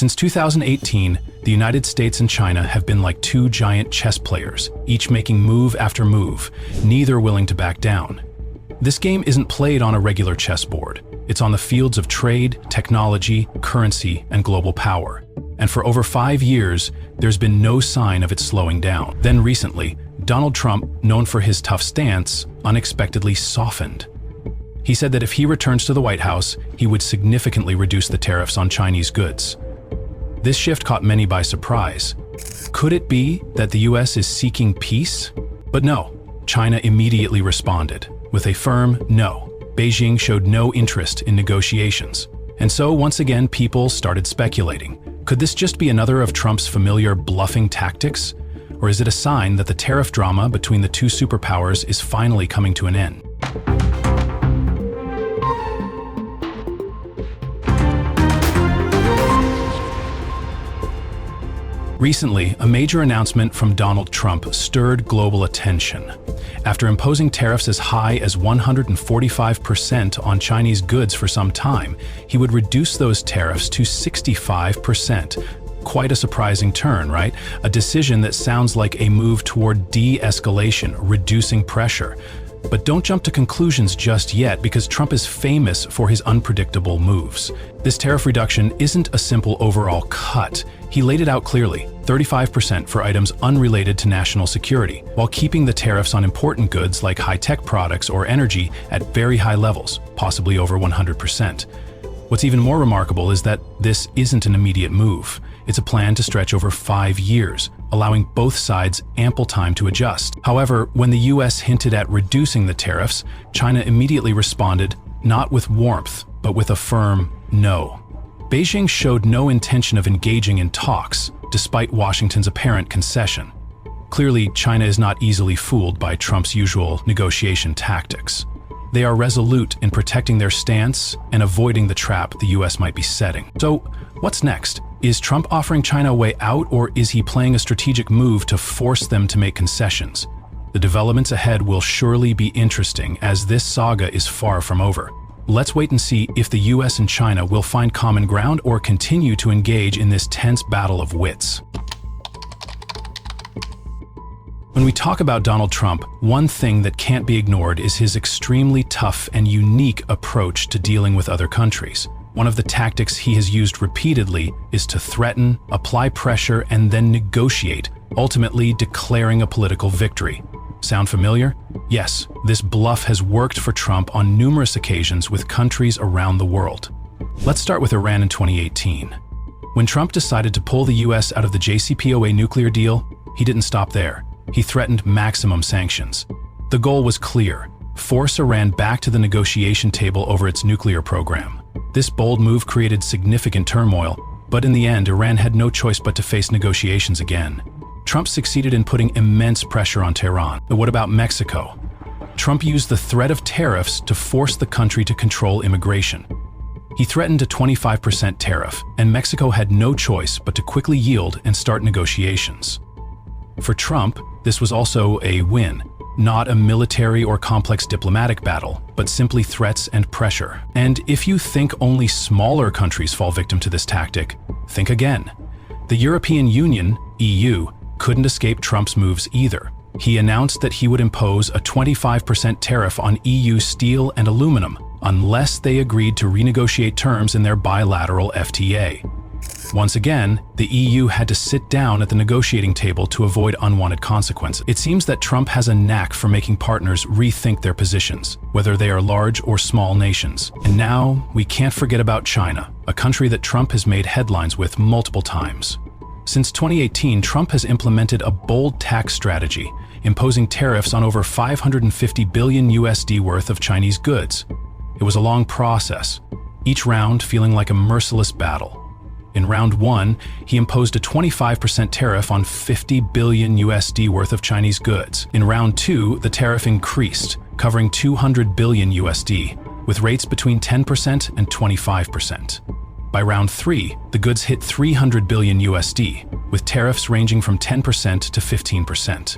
Since 2018, the United States and China have been like two giant chess players, each making move after move, neither willing to back down. This game isn't played on a regular chessboard. It's on the fields of trade, technology, currency, and global power. And for over 5 years, there's been no sign of it slowing down. Then recently, Donald Trump, known for his tough stance, unexpectedly softened. He said that if he returns to the White House, he would significantly reduce the tariffs on Chinese goods. This shift caught many by surprise. Could it be that the US is seeking peace? But no, China immediately responded with a firm no. Beijing showed no interest in negotiations. And so once again, people started speculating. Could this just be another of Trump's familiar bluffing tactics? Or is it a sign that the tariff drama between the two superpowers is finally coming to an end? Recently, a major announcement from Donald Trump stirred global attention. After imposing tariffs as high as 145% on Chinese goods for some time, he would reduce those tariffs to 65%. Quite a surprising turn, right? A decision that sounds like a move toward de-escalation, reducing pressure. But don't jump to conclusions just yet, because Trump is famous for his unpredictable moves. This tariff reduction isn't a simple overall cut. He laid it out clearly, 35% for items unrelated to national security, while keeping the tariffs on important goods like high-tech products or energy at very high levels, possibly over 100%. What's even more remarkable is that this isn't an immediate move. It's a plan to stretch over 5 years, allowing both sides ample time to adjust. However, when the US hinted at reducing the tariffs, China immediately responded, not with warmth, but with a firm no. Beijing showed no intention of engaging in talks, despite Washington's apparent concession. Clearly, China is not easily fooled by Trump's usual negotiation tactics. They are resolute in protecting their stance and avoiding the trap the US might be setting. So, what's next? Is Trump offering China a way out, or is he playing a strategic move to force them to make concessions? The developments ahead will surely be interesting, as this saga is far from over. Let's wait and see if the US and China will find common ground or continue to engage in this tense battle of wits. When we talk about Donald Trump, one thing that can't be ignored is his extremely tough and unique approach to dealing with other countries. One of the tactics he has used repeatedly is to threaten, apply pressure, and then negotiate, ultimately declaring a political victory. Sound familiar? Yes, this bluff has worked for Trump on numerous occasions with countries around the world. Let's start with Iran in 2018. When Trump decided to pull the US out of the JCPOA nuclear deal, he didn't stop there. He threatened maximum sanctions. The goal was clear: force Iran back to the negotiation table over its nuclear program. This bold move created significant turmoil, but in the end, Iran had no choice but to face negotiations again. Trump succeeded in putting immense pressure on Tehran. But what about Mexico? Trump used the threat of tariffs to force the country to control immigration. He threatened a 25% tariff, and Mexico had no choice but to quickly yield and start negotiations. For Trump, this was also a win. Not a military or complex diplomatic battle, but simply threats and pressure. And if you think only smaller countries fall victim to this tactic, think again. The European Union, EU, couldn't escape Trump's moves either. He announced that he would impose a 25% tariff on EU steel and aluminum unless they agreed to renegotiate terms in their bilateral FTA. Once again, the EU had to sit down at the negotiating table to avoid unwanted consequences. It seems that Trump has a knack for making partners rethink their positions, whether they are large or small nations. And now, we can't forget about China, a country that Trump has made headlines with multiple times. Since 2018, Trump has implemented a bold tax strategy, imposing tariffs on over $550 billion USD worth of Chinese goods. It was a long process, each round feeling like a merciless battle. In round 1, he imposed a 25% tariff on $50 billion USD worth of Chinese goods. In round 2, the tariff increased, covering $200 billion USD, with rates between 10% and 25%. By round 3, the goods hit $300 billion USD, with tariffs ranging from 10% to 15%.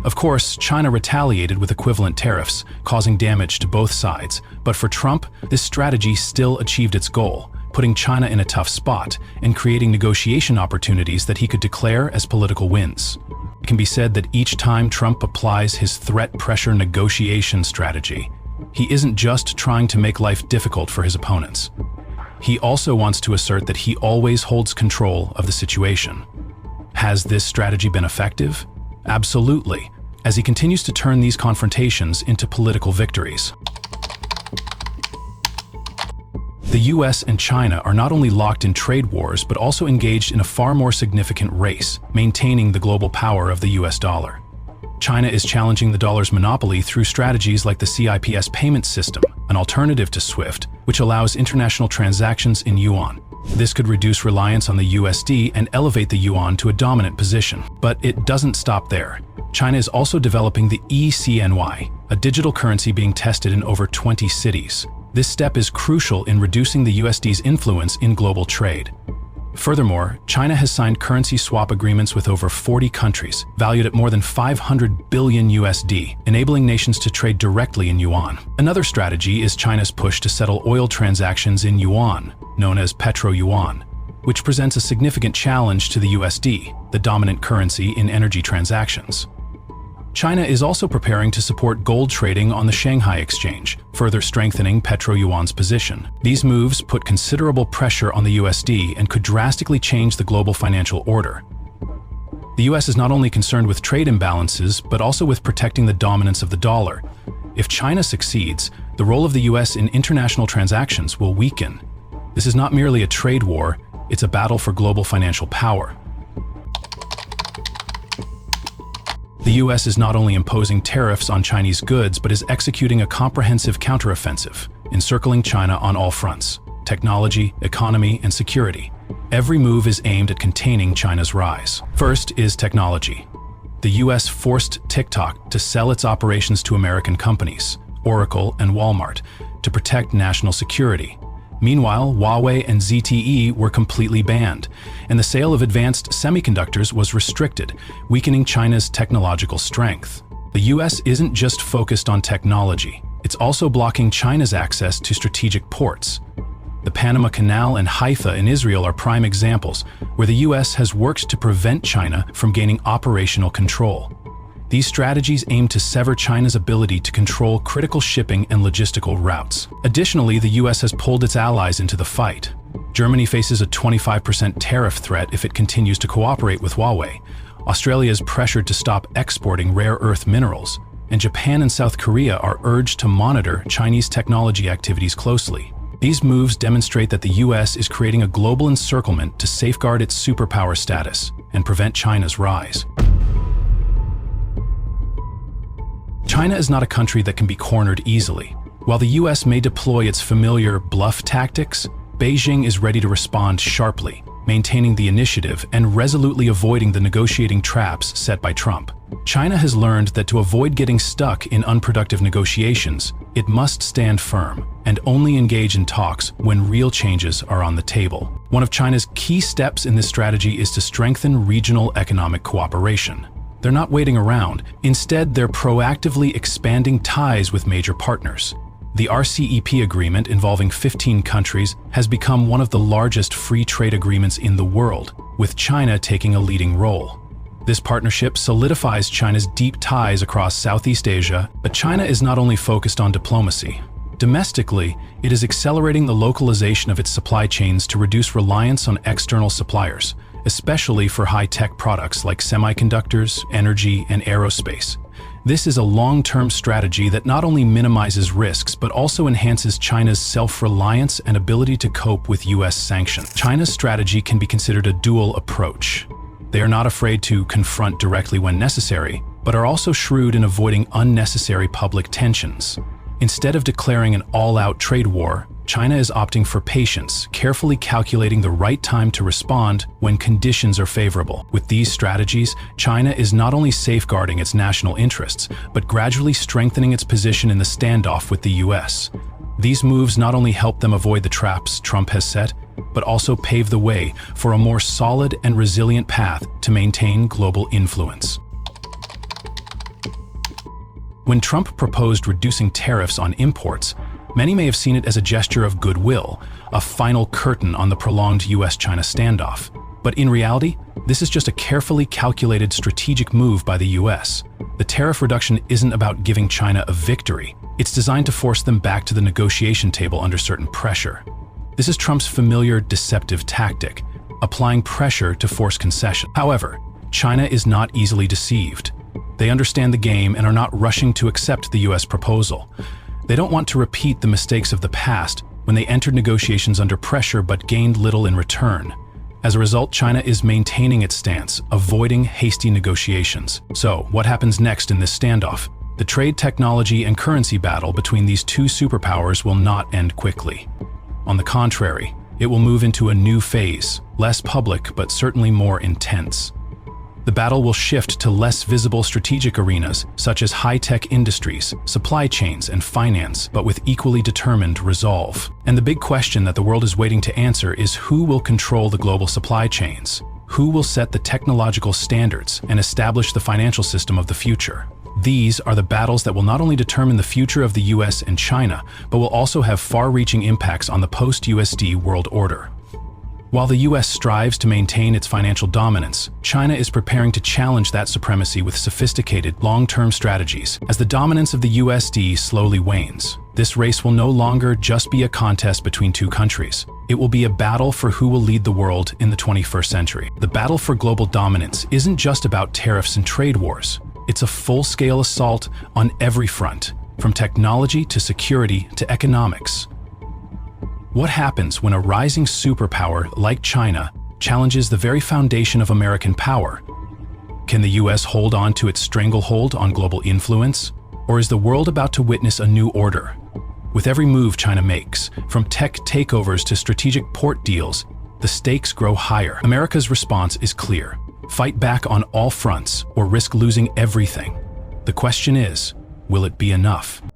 Of course, China retaliated with equivalent tariffs, causing damage to both sides. But for Trump, this strategy still achieved its goal: putting China in a tough spot and creating negotiation opportunities that he could declare as political wins. It can be said that each time Trump applies his threat pressure negotiation strategy, he isn't just trying to make life difficult for his opponents. He also wants to assert that he always holds control of the situation. Has this strategy been effective? Absolutely, as he continues to turn these confrontations into political victories. The US and China are not only locked in trade wars, but also engaged in a far more significant race, maintaining the global power of the US dollar. China is challenging the dollar's monopoly through strategies like the CIPS payment system, an alternative to SWIFT, which allows international transactions in yuan. This could reduce reliance on the USD and elevate the yuan to a dominant position. But it doesn't stop there. China is also developing the eCNY, a digital currency being tested in over 20 cities. This step is crucial in reducing the USD's influence in global trade. Furthermore, China has signed currency swap agreements with over 40 countries, valued at more than 500 billion USD, enabling nations to trade directly in yuan. Another strategy is China's push to settle oil transactions in yuan, known as petro-yuan, which presents a significant challenge to the USD, the dominant currency in energy transactions. China is also preparing to support gold trading on the Shanghai exchange, further strengthening petro-yuan's position. These moves put considerable pressure on the USD and could drastically change the global financial order. The US is not only concerned with trade imbalances, but also with protecting the dominance of the dollar. If China succeeds, the role of the US in international transactions will weaken. This is not merely a trade war, it's a battle for global financial power. The US is not only imposing tariffs on Chinese goods, but is executing a comprehensive counteroffensive, encircling China on all fronts: technology, economy, and security. Every move is aimed at containing China's rise. First is technology. The US forced TikTok to sell its operations to American companies, Oracle and Walmart, to protect national security. Meanwhile, Huawei and ZTE were completely banned, and the sale of advanced semiconductors was restricted, weakening China's technological strength. The US isn't just focused on technology, it's also blocking China's access to strategic ports. The Panama Canal and Haifa in Israel are prime examples, where the US has worked to prevent China from gaining operational control. These strategies aim to sever China's ability to control critical shipping and logistical routes. Additionally, the US has pulled its allies into the fight. Germany faces a 25% tariff threat if it continues to cooperate with Huawei. Australia is pressured to stop exporting rare earth minerals, and Japan and South Korea are urged to monitor Chinese technology activities closely. These moves demonstrate that the US is creating a global encirclement to safeguard its superpower status and prevent China's rise. China is not a country that can be cornered easily. While the US may deploy its familiar bluff tactics, Beijing is ready to respond sharply, maintaining the initiative and resolutely avoiding the negotiating traps set by Trump. China has learned that to avoid getting stuck in unproductive negotiations, it must stand firm and only engage in talks when real changes are on the table. One of China's key steps in this strategy is to strengthen regional economic cooperation. They're not waiting around. Instead, they're proactively expanding ties with major partners. The RCEP agreement, involving 15 countries, has become one of the largest free trade agreements in the world, with China taking a leading role. This partnership solidifies China's deep ties across Southeast Asia, but China is not only focused on diplomacy. Domestically, it is accelerating the localization of its supply chains to reduce reliance on external suppliers, especially for high-tech products like semiconductors, energy, and aerospace. This is a long-term strategy that not only minimizes risks, but also enhances China's self-reliance and ability to cope with US sanctions. China's strategy can be considered a dual approach. They are not afraid to confront directly when necessary, but are also shrewd in avoiding unnecessary public tensions. Instead of declaring an all-out trade war, China is opting for patience, carefully calculating the right time to respond when conditions are favorable. With these strategies, China is not only safeguarding its national interests, but gradually strengthening its position in the standoff with the US. These moves not only help them avoid the traps Trump has set, but also pave the way for a more solid and resilient path to maintain global influence. When Trump proposed reducing tariffs on imports, Many may have seen it as a gesture of goodwill, a final curtain on the prolonged US-China standoff. But in reality, this is just a carefully calculated strategic move by the US. The tariff reduction isn't about giving China a victory. It's designed to force them back to the negotiation table under certain pressure. This is Trump's familiar deceptive tactic, applying pressure to force concession. However, China is not easily deceived. They understand the game and are not rushing to accept the US proposal. They don't want to repeat the mistakes of the past when they entered negotiations under pressure but gained little in return. As a result, China is maintaining its stance, avoiding hasty negotiations. So, what happens next in this standoff? The trade, technology, and currency battle between these two superpowers will not end quickly. On the contrary, it will move into a new phase, less public but certainly more intense. The battle will shift to less visible strategic arenas such as high-tech industries, supply chains, and finance, but with equally determined resolve. And the big question that the world is waiting to answer is who will control the global supply chains? Who will set the technological standards and establish the financial system of the future? These are the battles that will not only determine the future of the US and China, but will also have far-reaching impacts on the post-USD world order. While the US strives to maintain its financial dominance, China is preparing to challenge that supremacy with sophisticated, long-term strategies. As the dominance of the USD slowly wanes, this race will no longer just be a contest between two countries. It will be a battle for who will lead the world in the 21st century. The battle for global dominance isn't just about tariffs and trade wars. It's a full-scale assault on every front, from technology to security to economics. What happens when a rising superpower like China challenges the very foundation of American power? Can the US hold on to its stranglehold on global influence? Or is the world about to witness a new order? With every move China makes, from tech takeovers to strategic port deals, the stakes grow higher. America's response is clear. Fight back on all fronts or risk losing everything. The question is, will it be enough?